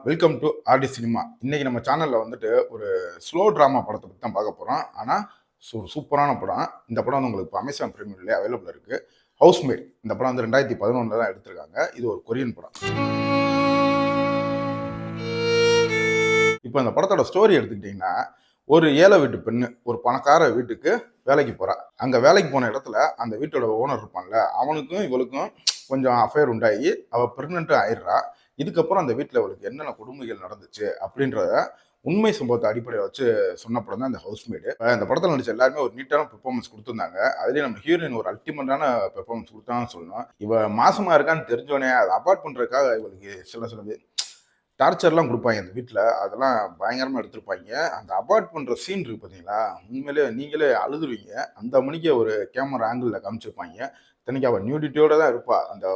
Welcome to RT cinema. இன்னைக்கு நம்ம சேனல்ல வந்துட்டு ஒரு ஸ்லோ டிராமா படத்தை பற்றி தான் பார்க்க போறோம். ஆனா சூப்பரான படம். இந்த படம் வந்து உங்களுக்கு இப்போ அமேசான் பிரீமியம்ல அவைலபிள் இருக்கு. ஹவுஸ்மேட் இந்த படம் வந்து 2011 தான் எடுத்திருக்காங்க. இது ஒரு கொரியன் படம். இப்போ இந்த படத்தோட ஸ்டோரி எடுத்துக்கிட்டிங்கன்னா, ஒரு ஏழை வீட்டு பெண்ணு ஒரு பணக்கார வீட்டுக்கு வேலைக்கு போறா. அங்க வேலைக்கு போன இடத்துல அந்த வீட்டோட ஓனர் இருப்பான்ல, அவனுக்கும் இவளுக்கும் கொஞ்சம் அஃபேர் உண்டாகி அவ பிரெக்னென்ட்டும் ஆயிடுறா. இதுக்கப்புறம் அந்த வீட்டில் அவளுக்கு என்னென்ன கொடுமைகள் நடந்துச்சு அப்படின்றத உண்மை சம்பவத்தை அடிப்படையை வச்சு சொன்ன படம் தான் இந்த ஹவுஸ்மேடு. இந்த படத்தில் நடிச்ச எல்லாருமே ஒரு நீட்டான பெர்ஃபார்மன்ஸ் கொடுத்துருந்தாங்க. அதுலேயே நம்ம ஹீரோயின் ஒரு அல்டிமேட்டான பெர்ஃபார்மன்ஸ் கொடுத்தான்னு சொல்லணும். இவ மாசமா இருக்கான்னு தெரிஞ்சோடனே அதை அவாய்ட் பண்றதுக்காக இவளுக்கு சில டார்ச்சர்லாம் கொடுப்பாங்க அந்த வீட்டில். அதெல்லாம் பயங்கரமாக எடுத்திருப்பாங்க. அந்த அபார்ட் பண்ணுற சீன் இருக்குது பார்த்தீங்களா, உண்மையிலே நீங்களே அழுதுருவீங்க. அந்த மணிக்கு ஒரு கேமரா ஆங்கிளில் காமிச்சிருப்பாங்க. இத்தனைக்கு அவள் நியூடிட்டியோடு தான் இருப்பாள். அந்த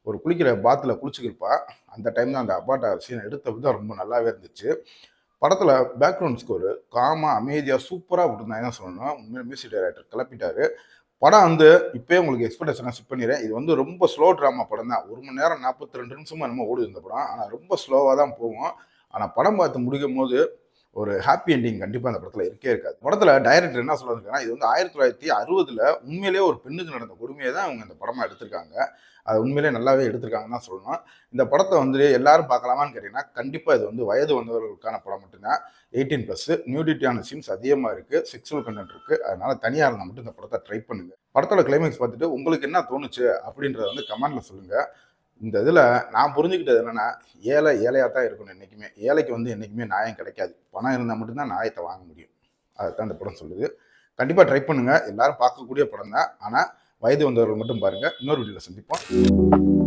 ஒரு குளிக்கிற பாத்தில் குளிச்சுக்கிருப்பா. அந்த டைம் தான் அந்த அபார்ட் சீன் எடுத்த விதம் ரொம்ப நல்லாவே இருந்துச்சு. படத்தில் பேக்ரவுண்ட் ஸ்கோரு காமாக அமைதியாக சூப்பராக விட்டுருந்தாங்க தான் சொல்லணும். உண்மையிலே மியூசிக் டைரக்டர் கிளப்பிட்டாரு. படம் வந்து இப்போயே உங்களுக்கு எக்ஸ்பெக்டேஷனை செட் பண்ணிடுறேன். இது வந்து ரொம்ப ஸ்லோ ட்ராமா படம் தான். 1 மணி நேரம் 42 நிமிஷமா என்னமோ ஓடுது இந்த படம். ஆனால் ரொம்ப ஸ்லோவாக தான் போகும். ஆனால் படம் பார்த்து முடிக்கும் போது ஒரு ஹாப்பி எண்டிங் கண்டிப்பாக அந்த படத்தில் இருக்கே இருக்காது. படத்தில் டைரக்டர் என்ன சொல்லியிருக்காங்கன்னா, இது வந்து 1960 உண்மையிலேயே ஒரு பெண்ணுக்கு நடந்த கொடுமையை தான் அவங்க இந்த படமாக எடுத்திருக்காங்க. அது உண்மையிலே நல்லாவே எடுத்திருக்காங்கன்னு தான் சொல்லணும். இந்த படத்தை வந்து எல்லாரும் பார்க்கலாமான்னு கேட்டிங்கன்னா, கண்டிப்பாக இது வந்து வயது வந்தவர்களுக்கான படம் மட்டும்தான். 18+, நியூடிட்டியான சீன்ஸ் அதிகமாக இருக்குது, செக்ஸுவல் கண்டென்ட் இருக்குது. அதனால தனியாக இருந்தால் மட்டும் இந்த படத்தை ட்ரை பண்ணுங்க. படத்தோட கிளைமேக்ஸ் பார்த்துட்டு உங்களுக்கு என்ன தோணுச்சு அப்படின்றத வந்து கமெண்ட்ல சொல்லுங்கள். இந்த இதில் நான் புரிஞ்சுக்கிட்டது என்னென்னா, ஏழையாக தான் இருக்கணும் என்றைக்குமே. ஏழைக்கு வந்து என்றைக்குமே நியாயம் கிடைக்காது. பணம் இருந்தால் மட்டும்தான் நியாயத்தை வாங்க முடியும். அதுதான் இந்த படம் சொல்லுது. கண்டிப்பாக ட்ரை பண்ணுங்கள். எல்லாரும் பார்க்கக்கூடிய படம் தான். ஆனால் வயது வந்தவர்கள் மட்டும் பாருங்கள். இன்னொரு வீடியோவில் சந்திப்போம்.